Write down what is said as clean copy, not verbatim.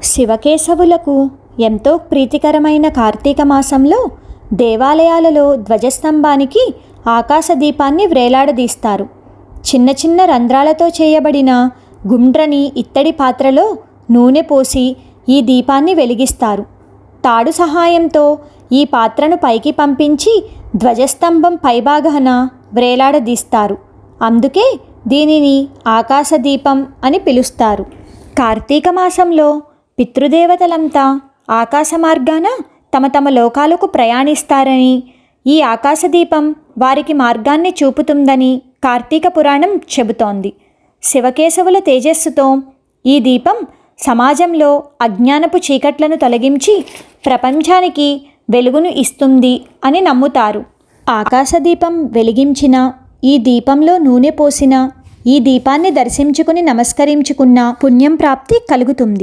శివకేశవులకు ఎంతో ప్రీతికరమైన కార్తీక మాసంలో దేవాలయాలలో ధ్వజస్తంభానికి ఆకాశదీపాన్ని వ్రేలాడదీస్తారు. చిన్న చిన్న రంధ్రాలతో చేయబడిన గుండ్రని ఇత్తడి పాత్రలో నూనె పోసి ఈ దీపాన్ని వెలిగిస్తారు. తాడు సహాయంతో ఈ పాత్రను పైకి పంపించి ధ్వజస్తంభం పైభాగాన వ్రేలాడదీస్తారు. అందుకే దీనిని ఆకాశదీపం అని పిలుస్తారు. కార్తీక మాసంలో పితృదేవతలంతా ఆకాశ మార్గాన తమ తమ లోకాలకు ప్రయాణిస్తారని, ఈ ఆకాశదీపం వారికి మార్గాన్ని చూపుతుందని కార్తీక పురాణం చెబుతోంది. శివకేశవుల తేజస్సుతో ఈ దీపం సమాజంలో అజ్ఞానపు చీకట్లను తొలగించి ప్రపంచానికి వెలుగును ఇస్తుంది అని నమ్ముతారు. ఆకాశదీపం వెలిగించిన, ఈ దీపంలో నూనె పోసిన, ఈ దీపాన్ని దర్శించుకుని నమస్కరించుకున్న పుణ్యం ప్రాప్తి కలుగుతుంది.